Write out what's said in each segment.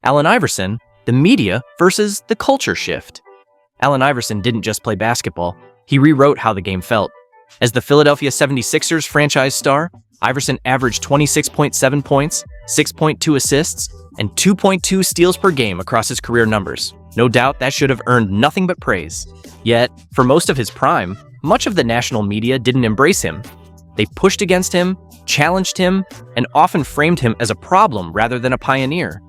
Allen Iverson, the media versus the culture shift. Allen Iverson didn't just play basketball, he rewrote how the game felt. As the Philadelphia 76ers franchise star, Iverson averaged 26.7 points, 6.2 assists, and 2.2 steals per game across his career numbers. No doubt that should have earned nothing but praise. Yet, for most of his prime, much of the national media didn't embrace him. They pushed against him, challenged him, and often framed him as a problem rather than a pioneer.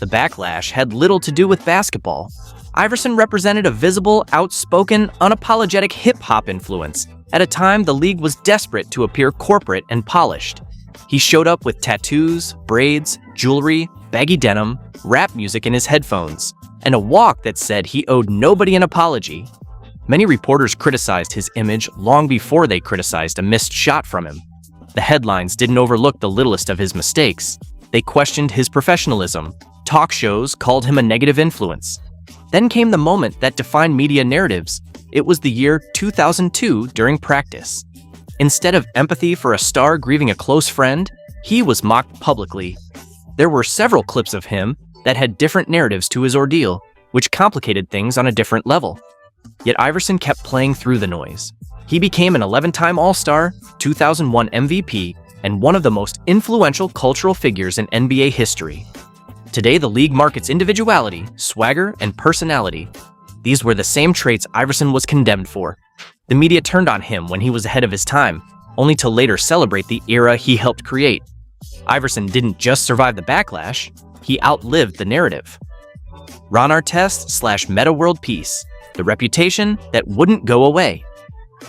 The backlash had little to do with basketball. Iverson represented a visible, outspoken, unapologetic hip-hop influence at a time the league was desperate to appear corporate and polished. He showed up with tattoos, braids, jewelry, baggy denim, rap music in his headphones, and a walk that said he owed nobody an apology. Many reporters criticized his image long before they criticized a missed shot from him. The headlines didn't overlook the littlest of his mistakes. They questioned his professionalism. Talk shows called him a negative influence. Then came the moment that defined media narratives. It was the year 2002 during practice. Instead of empathy for a star grieving a close friend, he was mocked publicly. There were several clips of him that had different narratives to his ordeal, which complicated things on a different level. Yet Iverson kept playing through the noise. He became an 11-time All-Star, 2001 MVP, and one of the most influential cultural figures in NBA history. Today, the league markets individuality, swagger, and personality. These were the same traits Iverson was condemned for. The media turned on him when he was ahead of his time, only to later celebrate the era he helped create. Iverson didn't just survive the backlash, he outlived the narrative. Ron Artest / Metta World Peace, the reputation that wouldn't go away.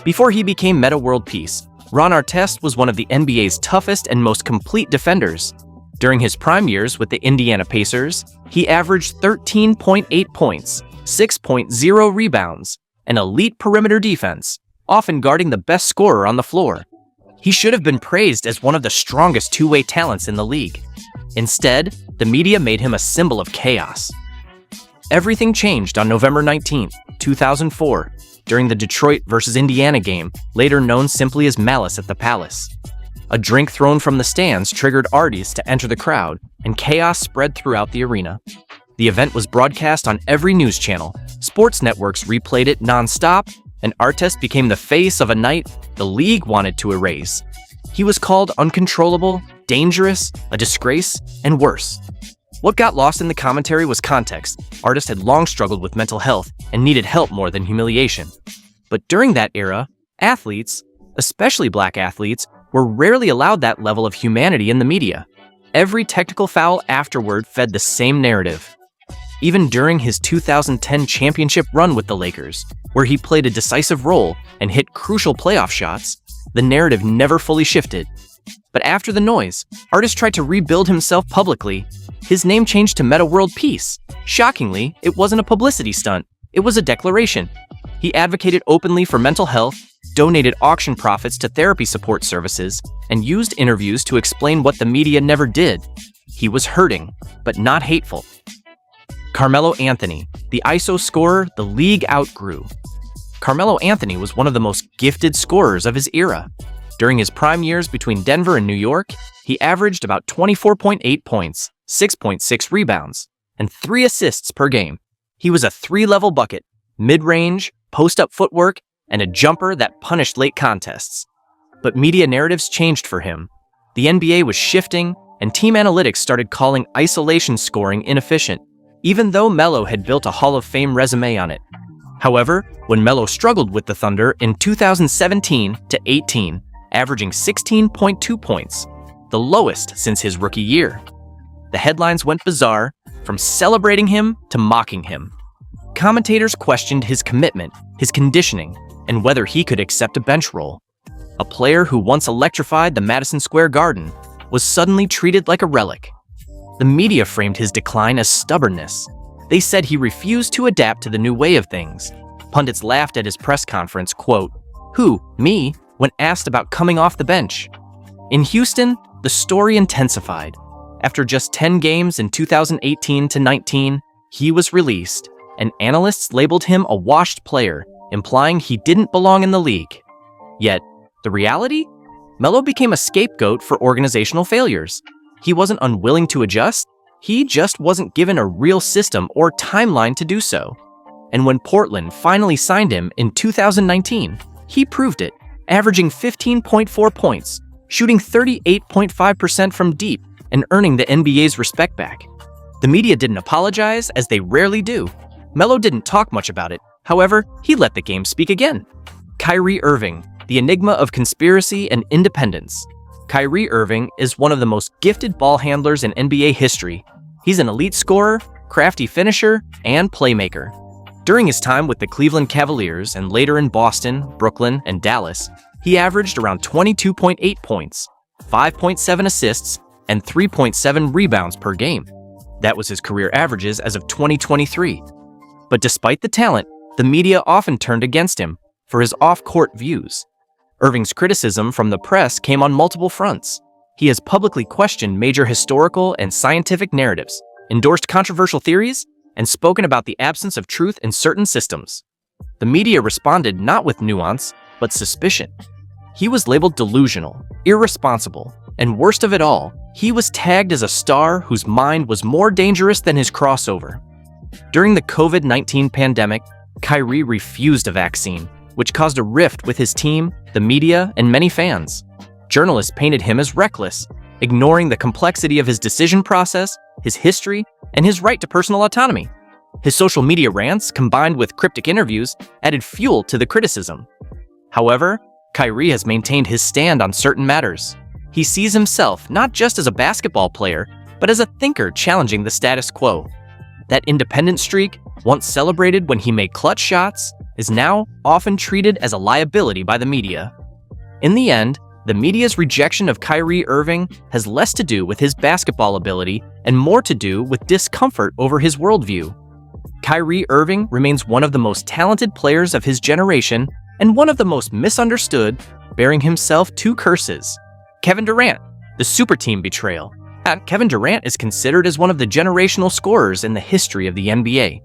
Before he became Metta World Peace, Ron Artest was one of the NBA's toughest and most complete defenders. During his prime years with the Indiana Pacers, he averaged 13.8 points, 6.0 rebounds, and elite perimeter defense, often guarding the best scorer on the floor. He should have been praised as one of the strongest two-way talents in the league. Instead, the media made him a symbol of chaos. Everything changed on November 19, 2004, during the Detroit vs. Indiana game, later known simply as Malice at the Palace. A drink thrown from the stands triggered Artest to enter the crowd, and chaos spread throughout the arena. The event was broadcast on every news channel, sports networks replayed it non-stop, and Artest became the face of a night the league wanted to erase. He was called uncontrollable, dangerous, a disgrace, and worse. What got lost in the commentary was context. Artest had long struggled with mental health and needed help more than humiliation. But during that era, athletes, especially black athletes, were rarely allowed that level of humanity in the media. Every technical foul afterward fed the same narrative. Even during his 2010 championship run with the Lakers, where he played a decisive role and hit crucial playoff shots, the narrative never fully shifted. But after the noise, Artest tried to rebuild himself publicly. His name changed to Metta World Peace. Shockingly, it wasn't a publicity stunt. It was a declaration. He advocated openly for mental health, donated auction profits to therapy support services, and used interviews to explain what the media never did. He was hurting, but not hateful. Carmelo Anthony, the ISO scorer the league outgrew. Carmelo Anthony was one of the most gifted scorers of his era. During his prime years between Denver and New York, he averaged about 24.8 points, 6.6 rebounds, and 3 assists per game. He was a 3-level bucket, mid-range, post-up footwork, and a jumper that punished late contests. But media narratives changed for him. The NBA was shifting, and team analytics started calling isolation scoring inefficient, even though Melo had built a Hall of Fame resume on it. However, when Melo struggled with the Thunder in 2017-18, averaging 16.2 points, the lowest since his rookie year, the headlines went bizarre, from celebrating him to mocking him. Commentators questioned his commitment, his conditioning, and whether he could accept a bench role. A player who once electrified the Madison Square Garden was suddenly treated like a relic. The media framed his decline as stubbornness. They said he refused to adapt to the new way of things. Pundits laughed at his press conference, quote, "Who, me?" when asked about coming off the bench. In Houston, the story intensified. After just 10 games in 2018-19, he was released, and analysts labeled him a washed player, implying he didn't belong in the league. Yet, the reality? Melo became a scapegoat for organizational failures. He wasn't unwilling to adjust, He just wasn't given a real system or timeline to do so. And when Portland finally signed him in 2019, he proved it, averaging 15.4 points, shooting 38.5% from deep, and earning the NBA's respect back. The media didn't apologize, as they rarely do. Melo didn't talk much about it. However, he let the game speak again. Kyrie Irving, the enigma of conspiracy and independence. Kyrie Irving is one of the most gifted ball handlers in NBA history. He's an elite scorer, crafty finisher, and playmaker. During his time with the Cleveland Cavaliers and later in Boston, Brooklyn, and Dallas, he averaged around 22.8 points, 5.7 assists, and 3.7 rebounds per game. That was his career averages as of 2023. But despite the talent, the media often turned against him for his off-court views. Irving's criticism from the press came on multiple fronts. He has publicly questioned major historical and scientific narratives, endorsed controversial theories, and spoken about the absence of truth in certain systems. The media responded not with nuance, but suspicion. He was labeled delusional, irresponsible, and worst of it all, he was tagged as a star whose mind was more dangerous than his crossover. During the COVID-19 pandemic, Kyrie refused a vaccine, which caused a rift with his team, the media, and many fans. Journalists painted him as reckless, ignoring the complexity of his decision process, his history, and his right to personal autonomy. His social media rants, combined with cryptic interviews, added fuel to the criticism. However, Kyrie has maintained his stand on certain matters. He sees himself not just as a basketball player, but as a thinker challenging the status quo. That independent streak, once celebrated when he made clutch shots, is now often treated as a liability by the media. In the end, the media's rejection of Kyrie Irving has less to do with his basketball ability and more to do with discomfort over his worldview. Kyrie Irving remains one of the most talented players of his generation and one of the most misunderstood, bearing himself two curses. Kevin Durant, the Superteam betrayal. Kevin Durant is considered as one of the generational scorers in the history of the NBA.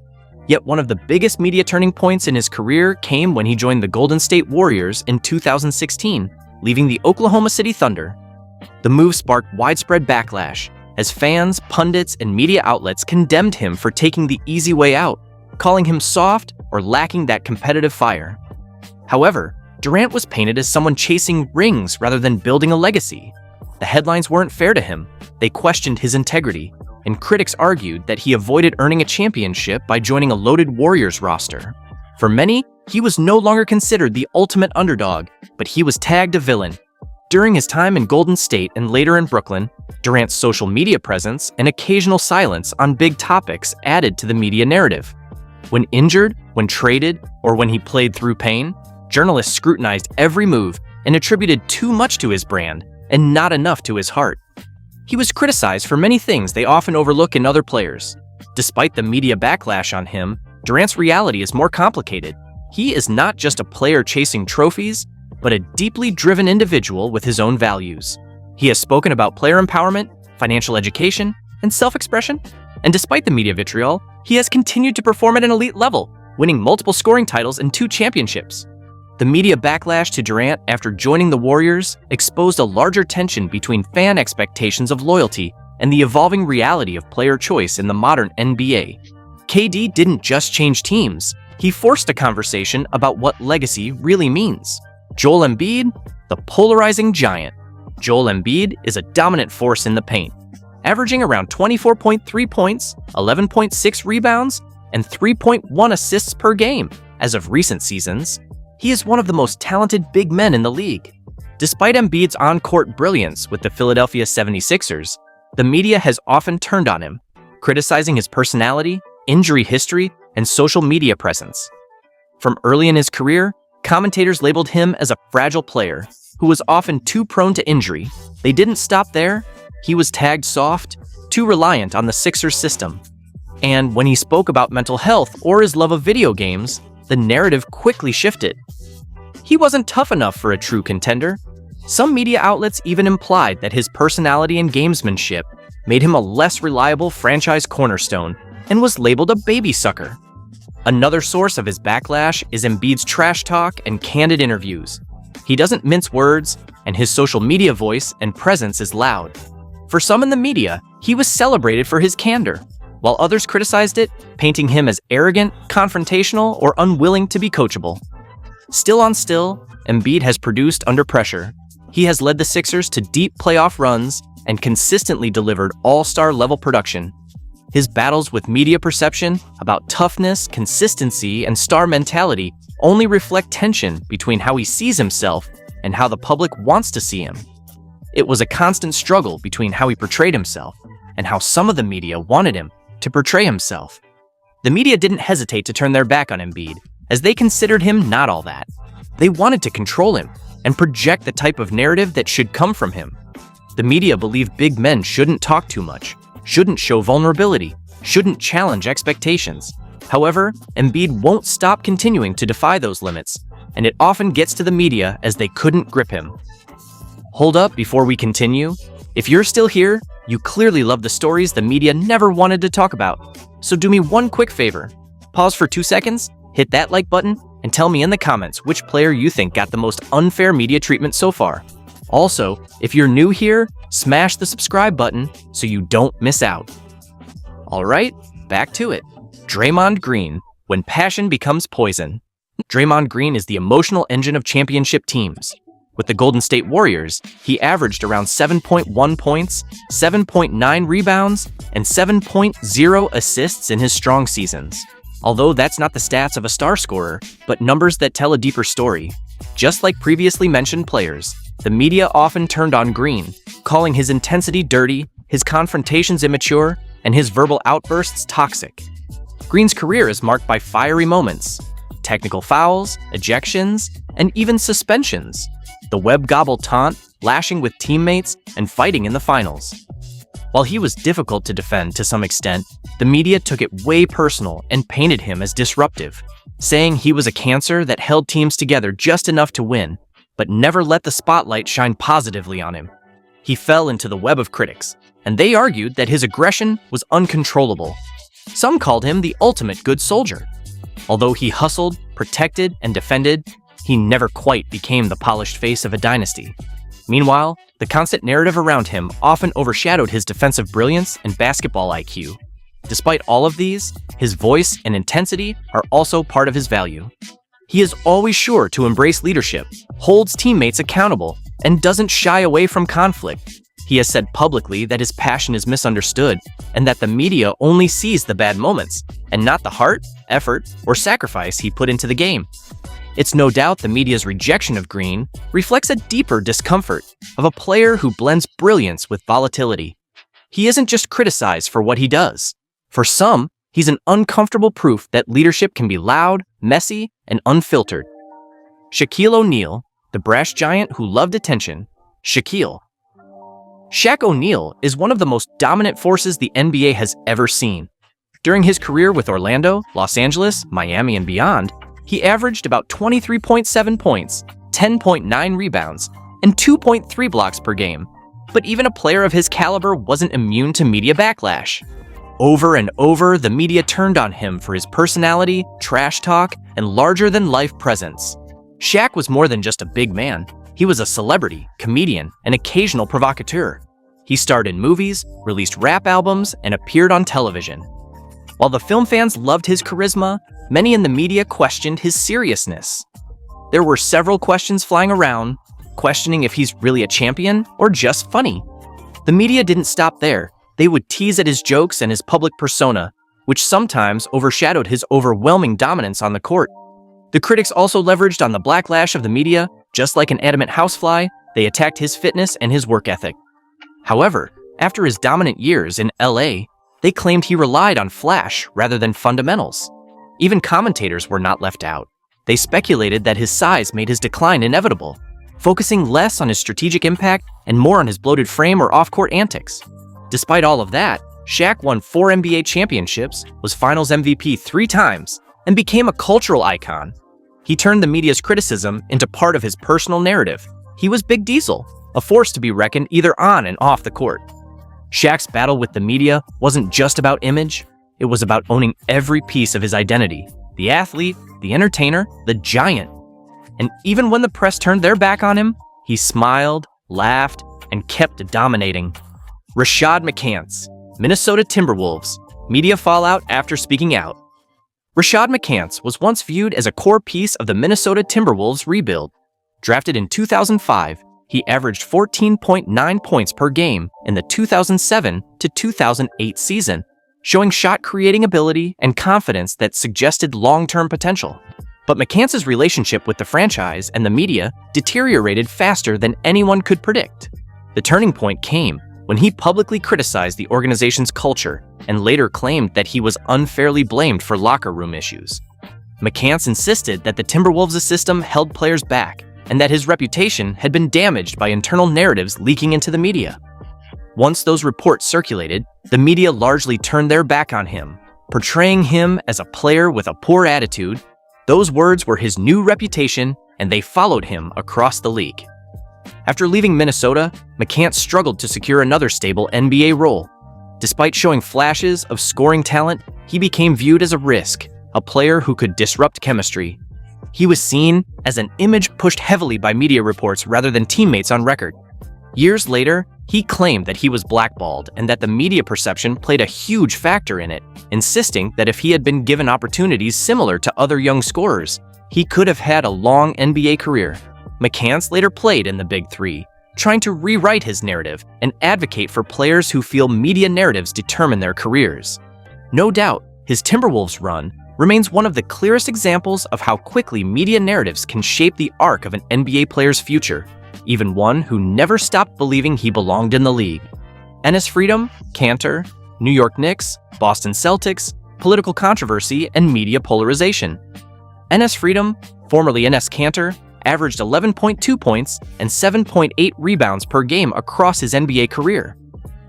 Yet one of the biggest media turning points in his career came when he joined the Golden State Warriors in 2016, leaving the Oklahoma City Thunder. The move sparked widespread backlash, as fans, pundits, and media outlets condemned him for taking the easy way out, calling him soft or lacking that competitive fire. However, Durant was painted as someone chasing rings rather than building a legacy. The headlines weren't fair to him. They questioned his integrity, and critics argued that he avoided earning a championship by joining a loaded Warriors roster. For many, he was no longer considered the ultimate underdog, but he was tagged a villain. During his time in Golden State and later in Brooklyn, Durant's social media presence and occasional silence on big topics added to the media narrative. When injured, when traded, or when he played through pain, journalists scrutinized every move and attributed too much to his brand and not enough to his heart. He was criticized for many things they often overlook in other players. Despite the media backlash on him, Durant's reality is more complicated. He is not just a player chasing trophies, but a deeply driven individual with his own values. He has spoken about player empowerment, financial education, and self-expression, and despite the media vitriol, he has continued to perform at an elite level, winning multiple scoring titles and 2 championships. The media backlash to Durant after joining the Warriors exposed a larger tension between fan expectations of loyalty and the evolving reality of player choice in the modern NBA. KD didn't just change teams, he forced a conversation about what legacy really means. Joel Embiid, the polarizing giant. Joel Embiid is a dominant force in the paint, averaging around 24.3 points, 11.6 rebounds, and 3.1 assists per game as of recent seasons. He is one of the most talented big men in the league. Despite Embiid's on-court brilliance with the Philadelphia 76ers, the media has often turned on him, criticizing his personality, injury history, and social media presence. From early in his career, commentators labeled him as a fragile player who was often too prone to injury. They didn't stop there. He was tagged soft, too reliant on the Sixers system. And when he spoke about mental health or his love of video games, the narrative quickly shifted. He wasn't tough enough for a true contender. Some media outlets even implied that his personality and gamesmanship made him a less reliable franchise cornerstone and was labeled a baby sucker. Another source of his backlash is Embiid's trash talk and candid interviews. He doesn't mince words, and his social media voice and presence is loud. For some in the media, He was celebrated for his candor, while others criticized it, painting him as arrogant, confrontational, or unwilling to be coachable. Still on still, Embiid has produced under pressure. He has led the Sixers to deep playoff runs and consistently delivered all-star level production. His battles with media perception about toughness, consistency, and star mentality only reflect tension between how he sees himself and how the public wants to see him. It was a constant struggle between how he portrayed himself and how some of the media wanted him to portray himself. The media didn't hesitate to turn their back on Embiid, as they considered him not all that. They wanted to control him and project the type of narrative that should come from him. The media believed big men shouldn't talk too much, shouldn't show vulnerability, shouldn't challenge expectations. However, Embiid won't stop continuing to defy those limits, and it often gets to the media as they couldn't grip him. Hold up before we continue. If you're still here, you clearly love the stories the media never wanted to talk about. So do me one quick favor. Pause for 2 seconds, hit that like button, and tell me in the comments which player you think got the most unfair media treatment so far. Also, if you're new here, smash the subscribe button so you don't miss out. Alright, back to it. Draymond Green, when passion becomes poison. Draymond Green is the emotional engine of championship teams. With the Golden State Warriors, he averaged around 7.1 points, 7.9 rebounds, and 7.0 assists in his strong seasons. Although that's not the stats of a star scorer, but numbers that tell a deeper story. Just like previously mentioned players, the media often turned on Green, calling his intensity dirty, his confrontations immature, and his verbal outbursts toxic. Green's career is marked by fiery moments, technical fouls, ejections, and even suspensions. The web-gobble taunt, lashing with teammates, and fighting in the finals. While he was difficult to defend to some extent, the media took it way personal and painted him as disruptive, saying he was a cancer that held teams together just enough to win, but never let the spotlight shine positively on him. He fell into the web of critics, and they argued that his aggression was uncontrollable. Some called him the ultimate good soldier. Although he hustled, protected, and defended, he never quite became the polished face of a dynasty. Meanwhile, the constant narrative around him often overshadowed his defensive brilliance and basketball IQ. Despite all of these, his voice and intensity are also part of his value. He is always sure to embrace leadership, holds teammates accountable, and doesn't shy away from conflict. He has said publicly that his passion is misunderstood and that the media only sees the bad moments and not the heart, effort, or sacrifice he put into the game. It's no doubt the media's rejection of Green reflects a deeper discomfort of a player who blends brilliance with volatility. He isn't just criticized for what he does. For some, he's an uncomfortable proof that leadership can be loud, messy, and unfiltered. Shaquille O'Neal, the brash giant who loved attention. Shaquille. Shaq O'Neal is one of the most dominant forces the NBA has ever seen. During his career with Orlando, Los Angeles, Miami, and beyond, he averaged about 23.7 points, 10.9 rebounds, and 2.3 blocks per game. But even a player of his caliber wasn't immune to media backlash. Over and over, the media turned on him for his personality, trash talk, and larger-than-life presence. Shaq was more than just a big man. He was a celebrity, comedian, and occasional provocateur. He starred in movies, released rap albums, and appeared on television. While the film fans loved his charisma, many in the media questioned his seriousness. There were several questions flying around, questioning if he's really a champion or just funny. The media didn't stop there. They would tease at his jokes and his public persona, which sometimes overshadowed his overwhelming dominance on the court. The critics also leveraged on the backlash of the media. Just like an adamant housefly, they attacked his fitness and his work ethic. However, after his dominant years in LA, they claimed he relied on flash rather than fundamentals. Even commentators were not left out. They speculated that his size made his decline inevitable, focusing less on his strategic impact and more on his bloated frame or off-court antics. Despite all of that, Shaq won 4 NBA championships, was Finals MVP 3 times, and became a cultural icon. He turned the media's criticism into part of his personal narrative. He was Big Diesel, a force to be reckoned either on and off the court. Shaq's battle with the media wasn't just about image, it was about owning every piece of his identity. The athlete, the entertainer, the giant. And even when the press turned their back on him, he smiled, laughed, and kept dominating. Rashad McCants, Minnesota Timberwolves, media fallout after speaking out. Rashad McCants was once viewed as a core piece of the Minnesota Timberwolves rebuild. Drafted in 2005, he averaged 14.9 points per game in the 2007 to 2008 season, showing shot-creating ability and confidence that suggested long-term potential. But McCants' relationship with the franchise and the media deteriorated faster than anyone could predict. The turning point came when he publicly criticized the organization's culture and later claimed that he was unfairly blamed for locker room issues. McCants insisted that the Timberwolves' system held players back and that his reputation had been damaged by internal narratives leaking into the media. Once those reports circulated, the media largely turned their back on him, portraying him as a player with a poor attitude. Those words were his new reputation, and they followed him across the league. After leaving Minnesota, McCants struggled to secure another stable NBA role. Despite showing flashes of scoring talent, he became viewed as a risk, a player who could disrupt chemistry. He was seen as an image pushed heavily by media reports rather than teammates on record. Years later, he claimed that he was blackballed and that the media perception played a huge factor in it, insisting that if he had been given opportunities similar to other young scorers, he could have had a long NBA career. McCants later played in the Big Three, trying to rewrite his narrative and advocate for players who feel media narratives determine their careers. No doubt, his Timberwolves run remains one of the clearest examples of how quickly media narratives can shape the arc of an NBA player's future, even one who never stopped believing he belonged in the league. Enes freedom, Kanter, New York Knicks, Boston Celtics, political controversy, and media polarization. Enes freedom, formerly Enes Kanter, averaged 11.2 points and 7.8 rebounds per game across his NBA career.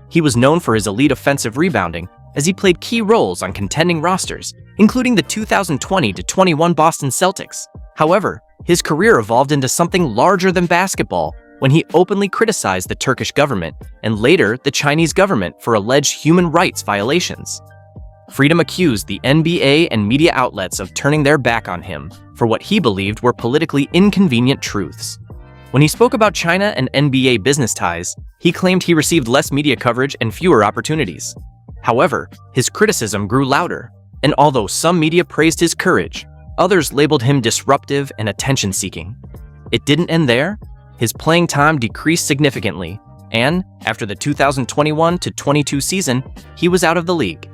He was known for his elite offensive rebounding, as he played key roles on contending rosters, including the 2020-21 Boston Celtics. However, his career evolved into something larger than basketball when he openly criticized the Turkish government and later the Chinese government for alleged human rights violations. Freedom accused the NBA and media outlets of turning their back on him for what he believed were politically inconvenient truths. When he spoke about China and NBA business ties, he claimed he received less media coverage and fewer opportunities. However, his criticism grew louder, and although some media praised his courage, others labeled him disruptive and attention-seeking. It didn't end there. His playing time decreased significantly, and after the 2021-22 season, he was out of the league.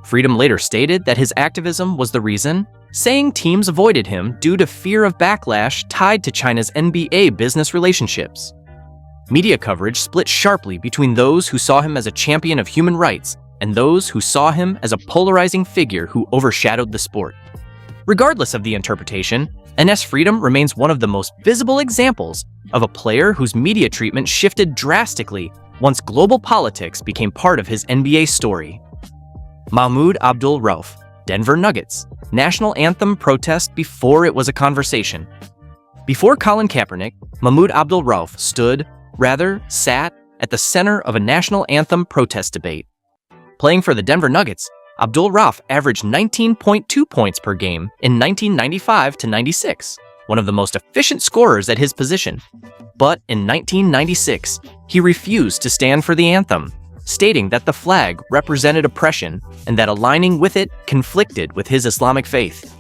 Freedom later stated that his activism was the reason, saying teams avoided him due to fear of backlash tied to China's NBA business relationships. Media coverage split sharply between those who saw him as a champion of human rights and those who saw him as a polarizing figure who overshadowed the sport. Regardless of the interpretation, Enes freedom remains one of the most visible examples of a player whose media treatment shifted drastically once global politics became part of his NBA story. Mahmoud Abdul-Rauf, Denver Nuggets, national anthem protest before it was a conversation. Before Colin Kaepernick, Mahmoud Abdul-Rauf sat at the center of a national anthem protest debate. Playing for the Denver Nuggets, Abdul-Rauf averaged 19.2 points per game in 1995-96, one of the most efficient scorers at his position. But in 1996, he refused to stand for the anthem, stating that the flag represented oppression and that aligning with it conflicted with his Islamic faith.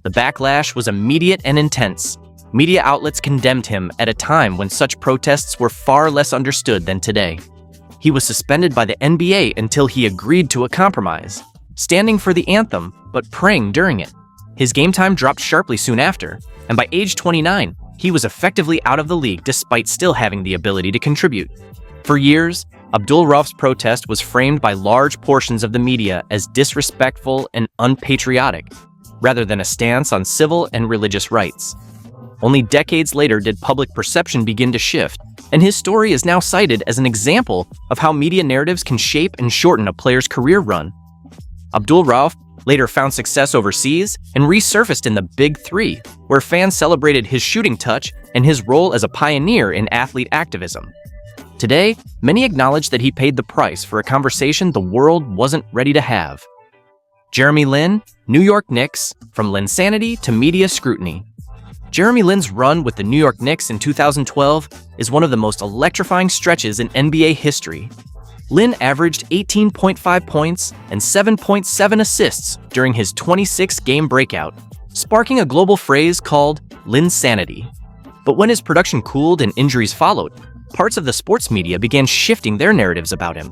The backlash was immediate and intense. Media outlets condemned him at a time when such protests were far less understood than today. He was suspended by the NBA until he agreed to a compromise, standing for the anthem but praying during it. His game time dropped sharply soon after, and by age 29, he was effectively out of the league despite still having the ability to contribute. For years, Abdul-Rauf's protest was framed by large portions of the media as disrespectful and unpatriotic, rather than a stance on civil and religious rights. Only decades later did public perception begin to shift, and his story is now cited as an example of how media narratives can shape and shorten a player's career run. Abdul-Rauf later found success overseas and resurfaced in the Big Three, where fans celebrated his shooting touch and his role as a pioneer in athlete activism. Today, many acknowledge that he paid the price for a conversation the world wasn't ready to have. Jeremy Lin, New York Knicks, from Linsanity to media scrutiny. Jeremy Lin's run with the New York Knicks in 2012 is one of the most electrifying stretches in NBA history. Lin averaged 18.5 points and 7.7 assists during his 26-game breakout, sparking a global phrase called Linsanity. But when his production cooled and injuries followed, parts of the sports media began shifting their narratives about him.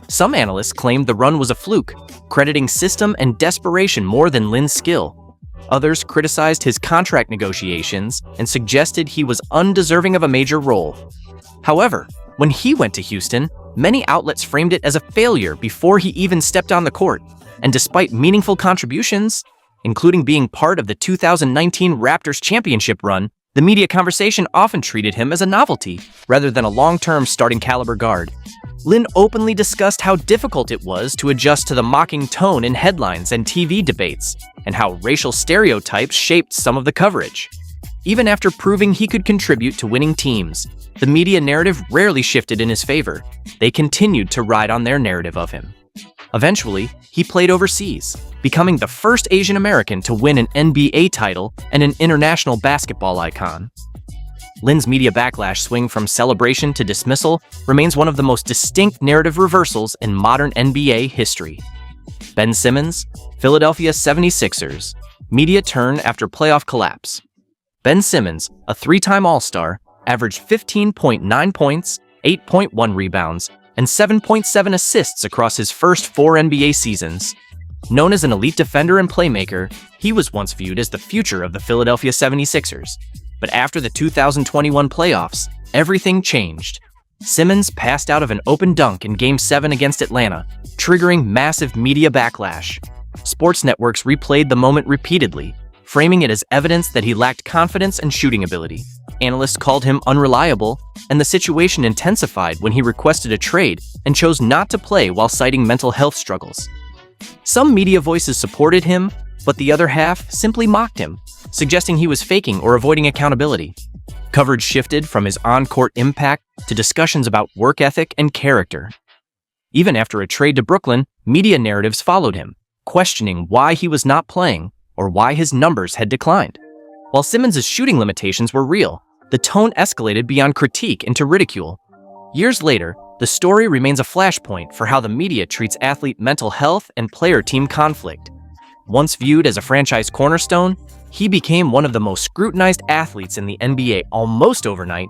Some analysts claimed the run was a fluke, crediting system and desperation more than Lin's skill. Others criticized his contract negotiations and suggested he was undeserving of a major role. However, when he went to Houston, many outlets framed it as a failure before he even stepped on the court, and despite meaningful contributions, including being part of the 2019 Raptors championship run, the media conversation often treated him as a novelty rather than a long-term starting caliber guard. Lin openly discussed how difficult it was to adjust to the mocking tone in headlines and TV debates, and how racial stereotypes shaped some of the coverage. Even after proving he could contribute to winning teams, the media narrative rarely shifted in his favor. They continued to ride on their narrative of him. Eventually, he played overseas, becoming the first Asian American to win an NBA title and an international basketball icon. Lin's media backlash swing from celebration to dismissal remains one of the most distinct narrative reversals in modern NBA history. Ben Simmons, Philadelphia 76ers, media turn after playoff collapse. Ben Simmons, a three-time All-Star, averaged 15.9 points, 8.1 rebounds, and 7.7 assists across his first 4 NBA seasons. Known as an elite defender and playmaker, he was once viewed as the future of the Philadelphia 76ers. But after the 2021 playoffs, everything changed. Simmons passed out of an open dunk in Game 7 against Atlanta, triggering massive media backlash. Sports networks replayed the moment repeatedly, framing it as evidence that he lacked confidence and shooting ability. Analysts called him unreliable, and the situation intensified when he requested a trade and chose not to play while citing mental health struggles. Some media voices supported him, but the other half simply mocked him, suggesting he was faking or avoiding accountability. Coverage shifted from his on-court impact to discussions about work ethic and character. Even after a trade to Brooklyn, media narratives followed him, questioning why he was not playing or why his numbers had declined. While Simmons' shooting limitations were real, the tone escalated beyond critique into ridicule. Years later, the story remains a flashpoint for how the media treats athlete mental health and player-team conflict. Once viewed as a franchise cornerstone, he became one of the most scrutinized athletes in the NBA almost overnight.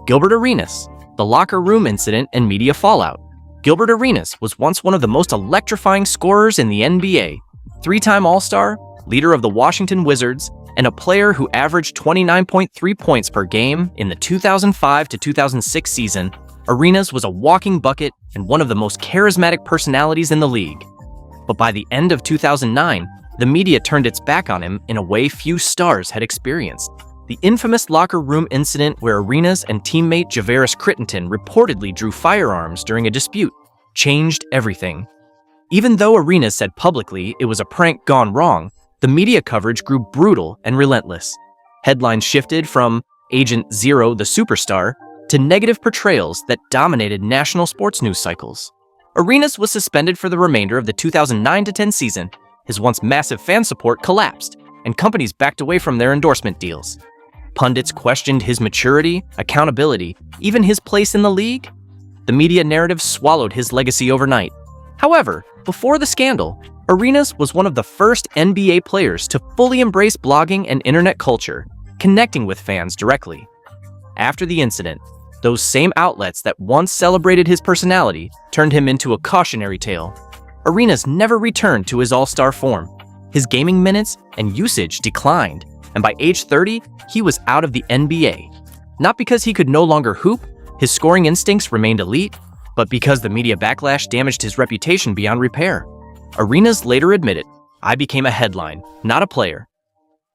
Gilbert Arenas, the locker room incident and media fallout. Gilbert Arenas was once one of the most electrifying scorers in the NBA. Three-time All-Star, leader of the Washington Wizards, and a player who averaged 29.3 points per game in the 2005 to 2006 season, Arenas was a walking bucket and one of the most charismatic personalities in the league. But by the end of 2009, the media turned its back on him in a way few stars had experienced. The infamous locker room incident where Arenas and teammate Javaris Crittenton reportedly drew firearms during a dispute changed everything. Even though Arenas said publicly it was a prank gone wrong, the media coverage grew brutal and relentless. Headlines shifted from Agent Zero the Superstar to negative portrayals that dominated national sports news cycles. Arenas was suspended for the remainder of the 2009-10 season. His once massive fan support collapsed, and companies backed away from their endorsement deals. Pundits questioned his maturity, accountability, even his place in the league. The media narrative swallowed his legacy overnight. However, before the scandal, Arenas was one of the first NBA players to fully embrace blogging and internet culture, connecting with fans directly. After the incident, those same outlets that once celebrated his personality turned him into a cautionary tale. Arenas never returned to his all-star form. His gaming minutes and usage declined, and by age 30, he was out of the NBA. Not because he could no longer hoop, his scoring instincts remained elite, but because the media backlash damaged his reputation beyond repair. Arenas later admitted, "I became a headline, not a player."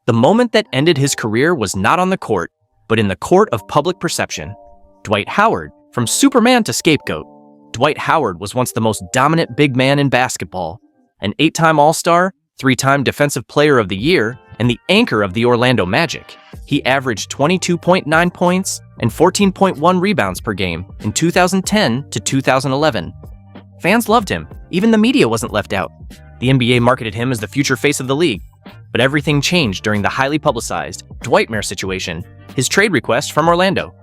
The moment that ended his career was not on the court, but in the court of public perception. Dwight Howard, from Superman to scapegoat. Dwight Howard was once the most dominant big man in basketball, an 8-time All-Star, 3-time Defensive Player of the Year, and the anchor of the Orlando Magic. He averaged 22.9 points and 14.1 rebounds per game in 2010 to 2011. Fans loved him. Even the media wasn't left out. The NBA marketed him as the future face of the league. But everything changed during the highly publicized Dwightmare situation, his trade request from Orlando.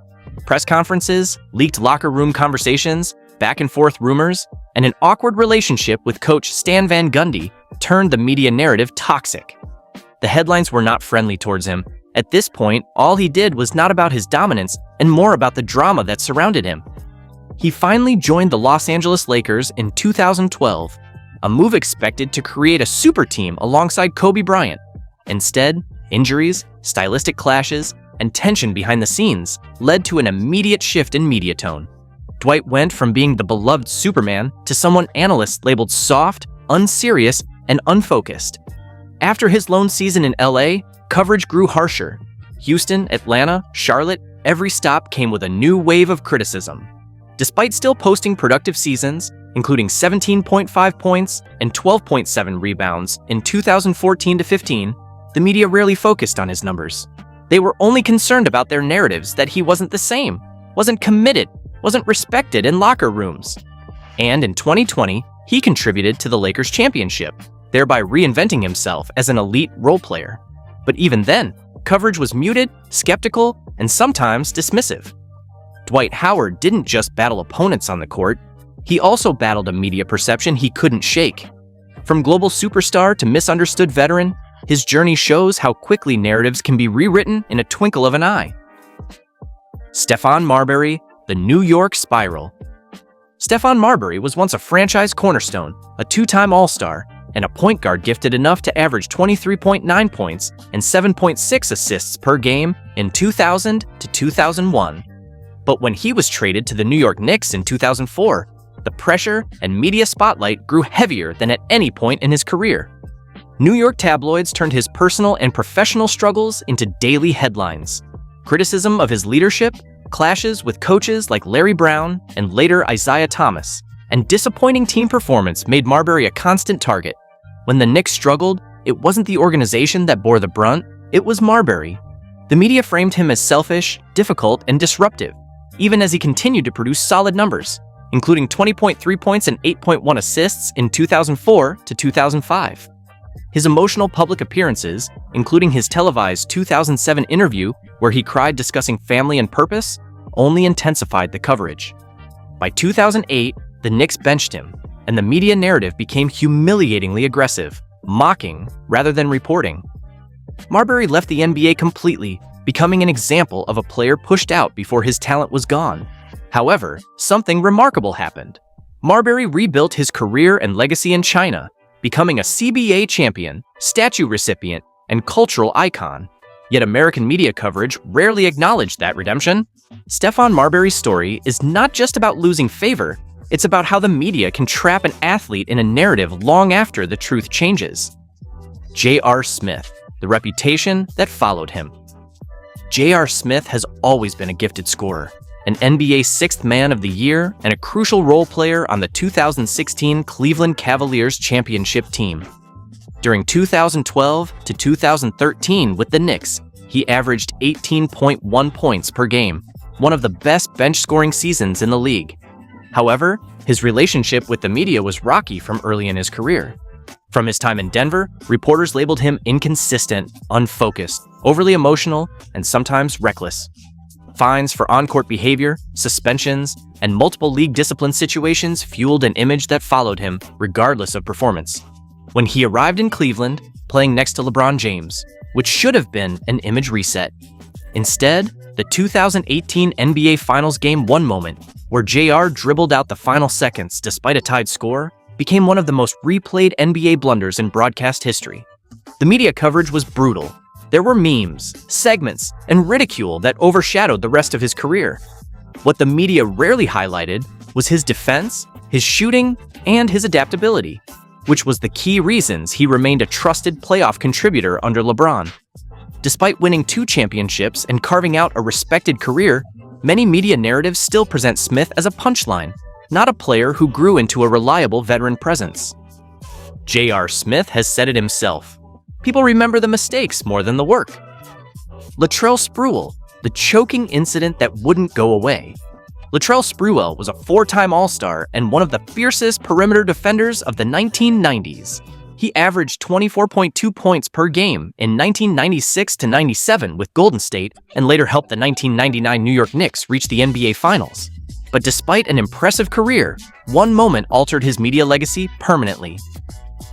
Press conferences, leaked locker room conversations, back-and-forth rumors, and an awkward relationship with coach Stan Van Gundy turned the media narrative toxic. The headlines were not friendly towards him. At this point, all he did was not about his dominance and more about the drama that surrounded him. He finally joined the Los Angeles Lakers in 2012, a move expected to create a super team alongside Kobe Bryant. Instead, injuries, stylistic clashes, and tension behind the scenes led to an immediate shift in media tone. Dwight went from being the beloved Superman to someone analysts labeled soft, unserious, and unfocused. After his lone season in LA, coverage grew harsher. Houston, Atlanta, Charlotte, every stop came with a new wave of criticism. Despite still posting productive seasons, including 17.5 points and 12.7 rebounds in 2014-15, the media rarely focused on his numbers. They were only concerned about their narratives that he wasn't the same, wasn't committed, wasn't respected in locker rooms. And in 2020, he contributed to the Lakers' championship, thereby reinventing himself as an elite role player. But even then, coverage was muted, skeptical, and sometimes dismissive. Dwight Howard didn't just battle opponents on the court, he also battled a media perception he couldn't shake. From global superstar to misunderstood veteran, his journey shows how quickly narratives can be rewritten in a twinkle of an eye. Stephon Marbury, the New York Spiral. Stephon Marbury was once a franchise cornerstone, a two-time All-Star, and a point guard gifted enough to average 23.9 points and 7.6 assists per game in 2000 to 2001. But when he was traded to the New York Knicks in 2004, the pressure and media spotlight grew heavier than at any point in his career. New York tabloids turned his personal and professional struggles into daily headlines. Criticism of his leadership, clashes with coaches like Larry Brown and later Isaiah Thomas, and disappointing team performance made Marbury a constant target. When the Knicks struggled, it wasn't the organization that bore the brunt, it was Marbury. The media framed him as selfish, difficult, and disruptive, even as he continued to produce solid numbers, including 20.3 points and 8.1 assists in 2004 to 2005. His emotional public appearances, including his televised 2007 interview where he cried discussing family and purpose, only intensified the coverage. By 2008, the Knicks benched him, and the media narrative became humiliatingly aggressive, mocking rather than reporting. Marbury left the NBA completely, becoming an example of a player pushed out before his talent was gone. However, something remarkable happened. Marbury rebuilt his career and legacy in China, becoming a CBA champion, statue recipient, and cultural icon. Yet American media coverage rarely acknowledged that redemption. Stephon Marbury's story is not just about losing favor, it's about how the media can trap an athlete in a narrative long after the truth changes. J.R. Smith, the reputation that followed him. J.R. Smith has always been a gifted scorer, an NBA Sixth Man of the Year, and a crucial role player on the 2016 Cleveland Cavaliers championship team. During 2012 to 2013 with the Knicks, he averaged 18.1 points per game, one of the best bench scoring seasons in the league. However, his relationship with the media was rocky from early in his career. From his time in Denver, reporters labeled him inconsistent, unfocused, overly emotional, and sometimes reckless. Fines for on-court behavior, suspensions, and multiple league discipline situations fueled an image that followed him, regardless of performance. When he arrived in Cleveland, playing next to LeBron James, which should have been an image reset. Instead, the 2018 NBA Finals Game 1 moment, where JR dribbled out the final seconds despite a tied score, became one of the most replayed NBA blunders in broadcast history. The media coverage was brutal. There were memes, segments, and ridicule that overshadowed the rest of his career. What the media rarely highlighted was his defense, his shooting, and his adaptability, which was the key reasons he remained a trusted playoff contributor under LeBron. Despite winning 2 championships and carving out a respected career, many media narratives still present Smith as a punchline, not a player who grew into a reliable veteran presence. J.R. Smith has said it himself. People remember the mistakes more than the work. Latrell Sprewell, the choking incident that wouldn't go away. Latrell Sprewell was a 4-time All-Star and one of the fiercest perimeter defenders of the 1990s. He averaged 24.2 points per game in 1996-97 with Golden State and later helped the 1999 New York Knicks reach the NBA Finals. But despite an impressive career, one moment altered his media legacy permanently.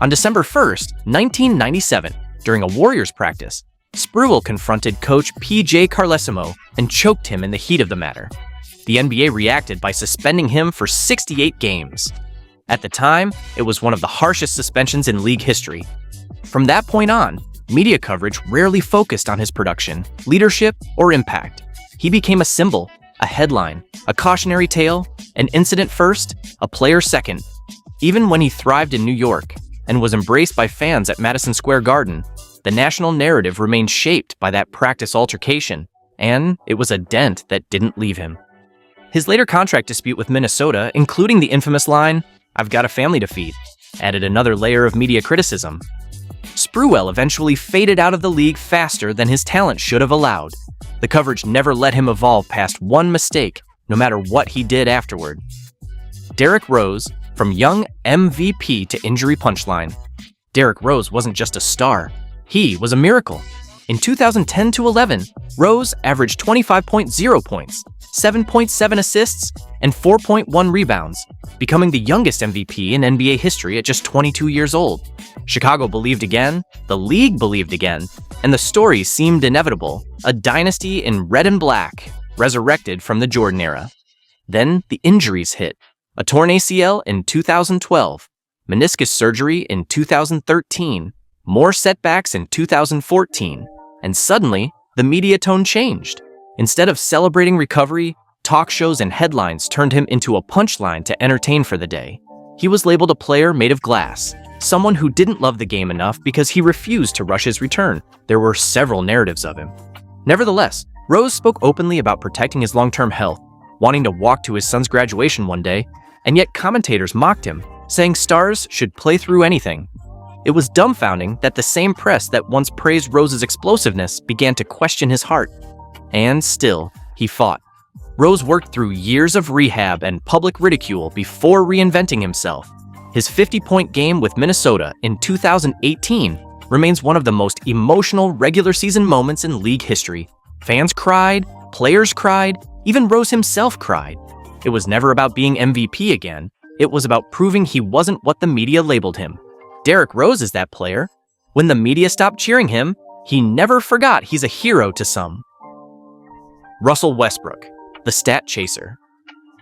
On December 1st, 1997, during a Warriors practice, Sprewell confronted coach P.J. Carlesimo and choked him in the heat of the matter. The NBA reacted by suspending him for 68 games. At the time, it was one of the harshest suspensions in league history. From that point on, media coverage rarely focused on his production, leadership, or impact. He became a symbol, a headline, a cautionary tale, an incident first, a player second. Even when he thrived in New York and was embraced by fans at Madison Square Garden, the national narrative remained shaped by that practice altercation, and it was a dent that didn't leave him. His later contract dispute with Minnesota, including the infamous line, "I've got a family to feed," added another layer of media criticism. Sprewell eventually faded out of the league faster than his talent should have allowed. The coverage never let him evolve past one mistake, no matter what he did afterward. Derrick Rose, from young MVP to injury punchline. Derrick Rose wasn't just a star, he was a miracle. In 2010-11, Rose averaged 25.0 points, 7.7 assists, and 4.1 rebounds, becoming the youngest MVP in NBA history at just 22 years old. Chicago believed again, the league believed again, and the story seemed inevitable, a dynasty in red and black, resurrected from the Jordan era. Then the injuries hit. A torn ACL in 2012, meniscus surgery in 2013, more setbacks in 2014, and suddenly, the media tone changed. Instead of celebrating recovery, talk shows and headlines turned him into a punchline to entertain for the day. He was labeled a player made of glass, someone who didn't love the game enough because he refused to rush his return. There were several narratives of him. Nevertheless, Rose spoke openly about protecting his long-term health, wanting to walk to his son's graduation one day, and yet commentators mocked him, saying stars should play through anything. It was dumbfounding that the same press that once praised Rose's explosiveness began to question his heart. And still, he fought. Rose worked through years of rehab and public ridicule before reinventing himself. His 50-point game with Minnesota in 2018 remains one of the most emotional regular season moments in league history. Fans cried, players cried, even Rose himself cried. It was never about being MVP again. It was about proving he wasn't what the media labeled him. Derrick Rose is that player. When the media stopped cheering him, he never forgot he's a hero to some. Russell Westbrook, the stat chaser.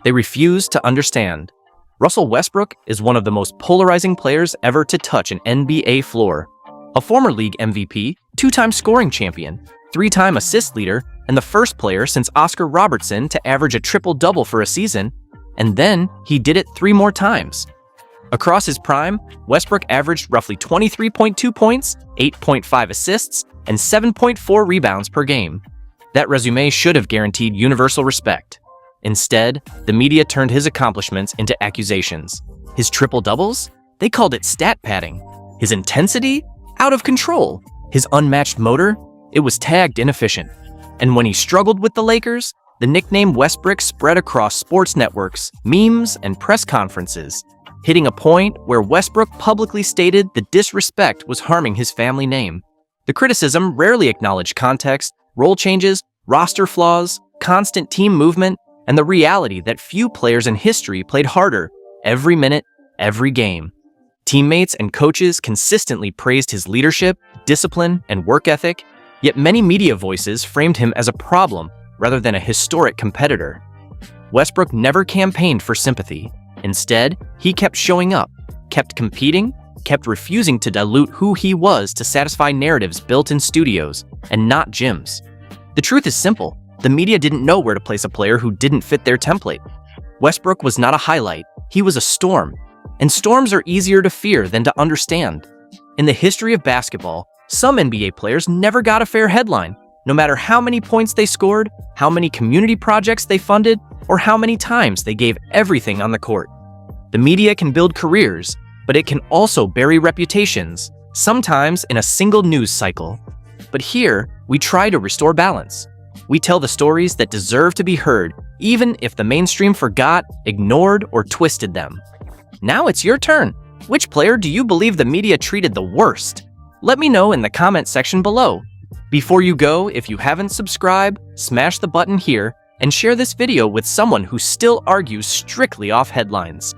They refuse to understand. Russell Westbrook is one of the most polarizing players ever to touch an NBA floor. A former league MVP, two-time scoring champion, three-time assist leader, and the first player since Oscar Robertson to average a triple-double for a season, and then he did it 3 more times. Across his prime, Westbrook averaged roughly 23.2 points, 8.5 assists, and 7.4 rebounds per game. That resume should have guaranteed universal respect. Instead, the media turned his accomplishments into accusations. His triple-doubles? They called it stat padding. His intensity? Out of control. His unmatched motor? It was tagged inefficient. And when he struggled with the Lakers, the nickname Westbrook spread across sports networks, memes, and press conferences, hitting a point where Westbrook publicly stated the disrespect was harming his family name. The criticism rarely acknowledged context, role changes, roster flaws, constant team movement, and the reality that few players in history played harder every minute, every game. Teammates and coaches consistently praised his leadership, discipline, and work ethic, yet many media voices framed him as a problem rather than a historic competitor. Westbrook never campaigned for sympathy. Instead, he kept showing up, kept competing, kept refusing to dilute who he was to satisfy narratives built in studios and not gyms. The truth is simple. The media didn't know where to place a player who didn't fit their template. Westbrook was not a highlight, he was a storm. And storms are easier to fear than to understand. In the history of basketball, some NBA players never got a fair headline, no matter how many points they scored, how many community projects they funded, or how many times they gave everything on the court. The media can build careers, but it can also bury reputations, sometimes in a single news cycle. But here, we try to restore balance. We tell the stories that deserve to be heard, even if the mainstream forgot, ignored, or twisted them. Now it's your turn. Which player do you believe the media treated the worst? Let me know in the comment section below. Before you go, if you haven't subscribed, smash the button here and share this video with someone who still argues strictly off headlines.